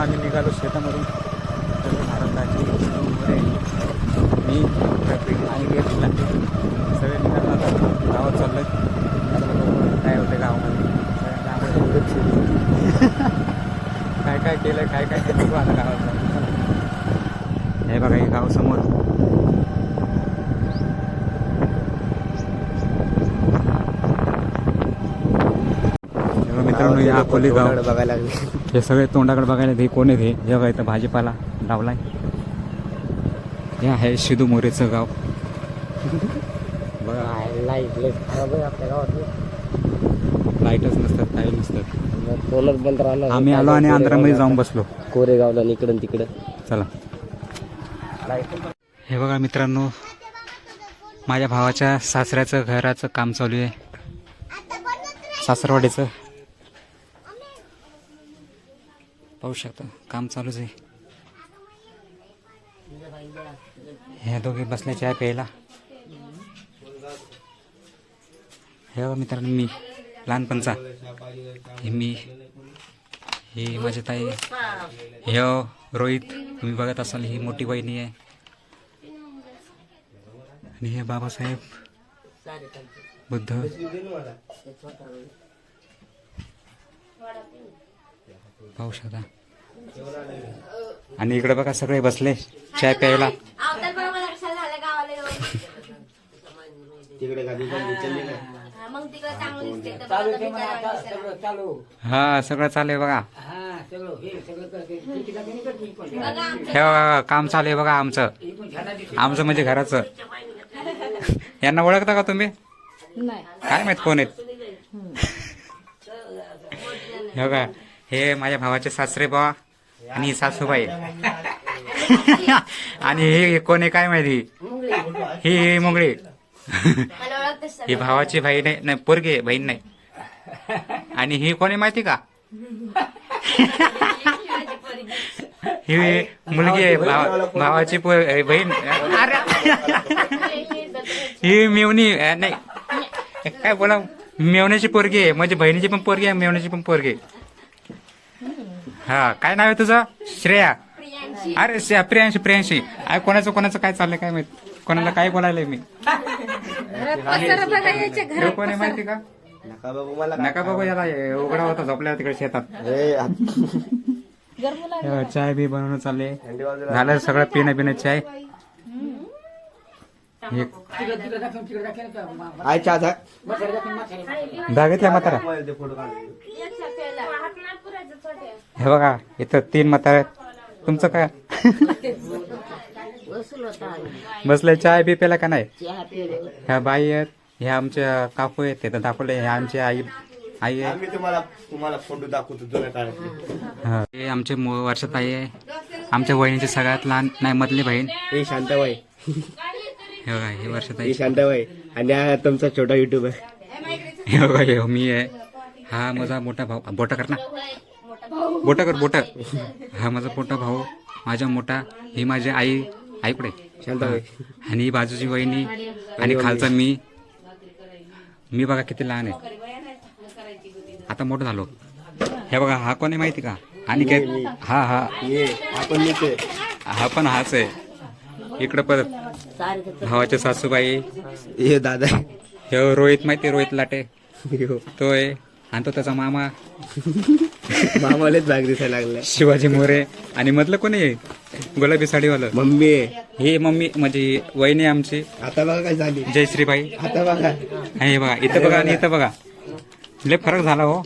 आम्ही निघालो शेतामधून. भारताची मी आणि सगळे निघालो आता गावात चाललोय. काय होते गावामध्ये काय काय केलं काय काय केलं बघू आता गावात. हे बघा हे गाव समोर. मित्रांनो या अकोली गाव बघायला लागले. हे सगळे तोंडाकडे बघायला हे कोण आहे. हे बघा इथं भाजीपाला लावलाय. हे आहे सिधू मोरेचं गाव. बघा आपल्या गावात लाईटच नसतात काही नसतात. बंद राहणार. आम्ही आलो आणि आंध्रामध्ये जाऊन बसलो कोरेगावला इकडं तिकडं. चला हे बघा मित्रांनो माझ्या भावाच्या सासऱ्याचं घराचं काम चालू आहे. सासरवाडीचं पाहू शकता काम चालूच आहे. हे दोघे बसले चहा प्यायला. हे बघा मित्रांनो मी लहानपणचा हे मी ही माझी ताई. हे रोहित तुम्ही बघत असाल ही मोठी बहिणी आहे. आणि हे बाबासाहेब बुद्ध. पाहू शकता. आणि इकडे बघा सगळे बसले चाय प्यायला. हा सगळं चालू आहे बघा. हे बघा काम चालू आहे बघा आमचं. आमचं म्हणजे घराचं. यांना ओळखता का तुम्ही? काय माहित कोण आहेत. हे बघा हे माझ्या भावाचे सासरे बा आणि सासूबाई. आणि हे कोण आहे काय माहिती. ही मुंगळी. ही भावाची बहीण नाही पोरगी बहीण नाही. आणि ही कोणी माहिती का. ही मुलगी आहे भावाची बहीण. ही मेवणी नाही काय बोला मेवण्याची पोरगी आहे. म्हणजे बहिणीची पण पोरगी आहे मेवण्याची पण पोरगी. हा काय नाव आहे तुझं. श्रेया. अरे प्रियांशी प्रियांशी. कोणाचं काय चाललंय काय माहित. कोणाला काय बोलायलंय मी. कोणी माहिती का. नका बघू याला उघडा होता झोपल्या तिकडे शेतात. चाय बी बनवणं चालले. झालं सगळं पिणं चाय. घेतल्या म्हातारा. हे बघा इथं 3 म्हातारे. तुमचं काय बसले चाय बी प्याला का नाही. ह्या बाई आहेत ह्या आमच्या काकू आहेत. ते दाखवले ह्या आमची आई आहे. तुम्हाला फोटो दाखवतो. हे आमचे वर्षात आई आहे. आमच्या वहिनीची सगळ्यात लहान नाही मधली बहीण. हे शांताबाई. हे बघा हे वर्षात ही शांताबाई. आणि हा तुमचा छोटा युट्यूबर. हे बघा हे मी आहे. हा माझा मोठा भाऊ. बोटा कर ना. बोटा कर बोटा. हा माझा मोठा भाऊ माझा मोठा. ही माझी आई कुठे शांताबाई. आणि ही बाजूची वहिनी. आणि खालचा मी बघा किती लहान आहे. आता मोठं झालो. हे बघा हा कोणी माहिती का. आणि हा हा पण हाच आहे. इकडं परत भावाच्या सासूबाई. हे दादा. हे रोहित माहिती रोहित लाटे तो आहे. आणि तो त्याचा मामा. मामालेच भाग दिसायला लागला. शिवाजी मोरे. आणि मधलं कोणी आहे गुलाबी साडीवालं. मम्मी. हे मम्मी म्हणजे वहिनी आमची. आता बघा काय झाली. जयश्रीबाई. आता बघा. हे बघा इथं बघा आणि इथं बघा. लय फरक झाला हो.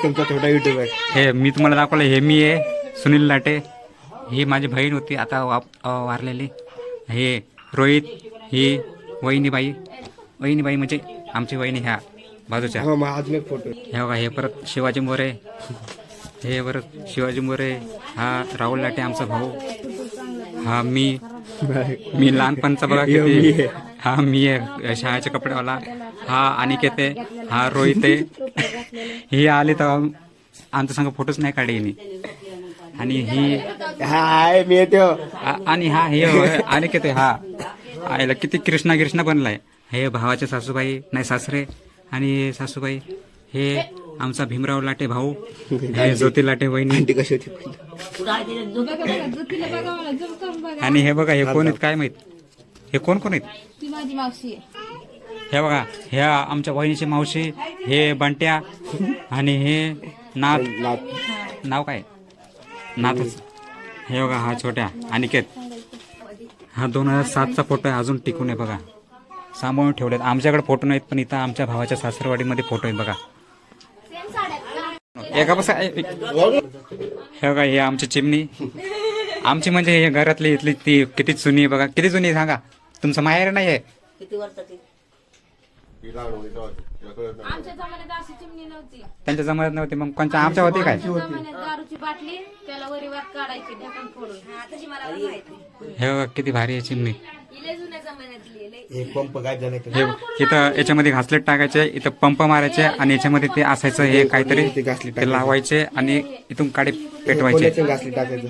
तुमचा छोटा युट्यूबर. हे मी तुम्हाला दाखवलं. हे मी आहे सुनील लाटे. ही माझी बहीण होती आता वारलेली. हे रोहित. ही वहिनीबाई म्हणजे आमची वहिनी ह्या बाजूच्या. अजून एक फोटो. हे बघा हे परत शिवाजी मोरे. हे परत शिवाजी मोरे. हा राहुल लाटे आमचा भाऊ. हा मी लहानपणचा बघा किती. हा मी आहे शाळेचे कपडेवाला. हा अनिकेत आहे. हा रोहित आहे. ही आली तर आमच्या संग फोटोच नाही काढले हिने. आणि ही हाय मी येतो. आणि हा हे अनिकेत आहे. हा आईला किती कृष्णा बनलाय. हे भावाचे सासूबाई नाही सासरे आणि सासूबाई. हे आमचा भीमराव लाटे भाऊ, हे ज्योती लाटे वहिनी, आंटी कशी होती आणि हे बघा हे कोण आहेत काय माहित, हे कोण कोण आहेत? ती माझी मावशी आहे. हे बघा ह्या आमच्या वहिनीची मावशी, हे बंट्या आणि हे नाथ, नाव काय नाथच. हे बघा हा छोट्या अनिकेत, हा 2007चा फोटो आहे, अजून टिकून आहे बघा, सांभाळून ठेवलेत. आमच्याकडे फोटो नाहीत पण इथं आमच्या भावाच्या सासरवाडीमध्ये फोटो आहे बघा. एका बसा हे बघा हे आमची चिमणी, आमची म्हणजे हे घरातली इथली ती किती जुनी आहे बघा, किती जुनी आहे सांगा. तुमचं माहेर नाही आहे? आमच्या जमान्यात अशी चिमणी नव्हती. त्यांच्या जमान्यात नव्हती, मग कोणत्या आमच्या होती काय? आमच्या जमान्यात दारूची बाटली त्याला वरी वाट काढायची ढक्कन फोडून. हे बघा किती भारी आहे चिमणी. इले जुन्या जमान्यातली लय. एक पंप काय झालं हे इथं याच्यामध्ये घासलेट टाकायचे, इथं पंप मारायचे आणि याच्यामध्ये ते असायचं हे काहीतरी ते लावायचे आणि इथून काडी पेटवायचे, घासली टाकायचं.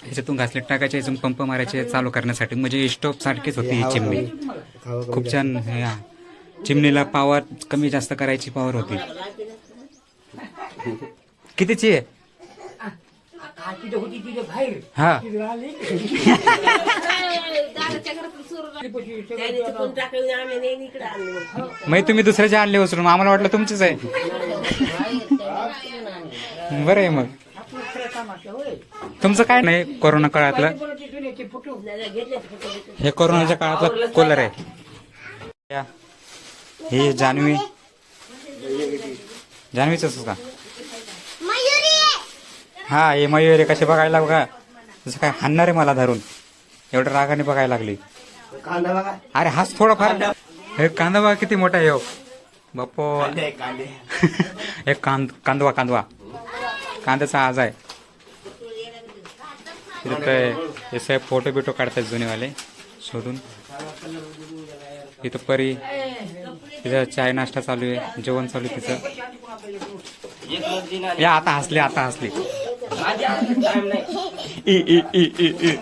ह्याच्यातून घासलेट टाकायचे, इथून पंप मारायचे चालू करण्यासाठी. म्हणजे स्टोप सारखीच होती ही चिमणी. खूप छान. ह्या चिमणीला पॉवर कमी जास्त करायची पॉवर होती. कितीची आहे? हा दारूच्या घरातून सुरू मग तुम्ही दुसऱ्याचे आणले उचलून, आम्हाला वाटलं तुमचेच आहे. बरं आहे. मग तुमचं काय नाही कोरोना काळातलं, हे कोरोनाच्या काळातलं कूलर आहे. हे जान्हवी, जान्हवीच का? हा हे मयूर कसे बघायला बघा, जसं काय हाणणार आहे मला धरून, एवढ्या रागाने बघायला लागली. कांदा बघा. अरे हाच थोडाफार. हे कांदा बघा किती मोठा आहे हो बाप्पो. हे कांदवा कांद्याचा आज आहे. हे साहेब फोटो बिटो काढतात जुनेवाले शोधून. इथं परी, तिथं चाय नाश्ता चालू आहे, जेवण चालू आहे तिचं. या आता हसले. E E E E E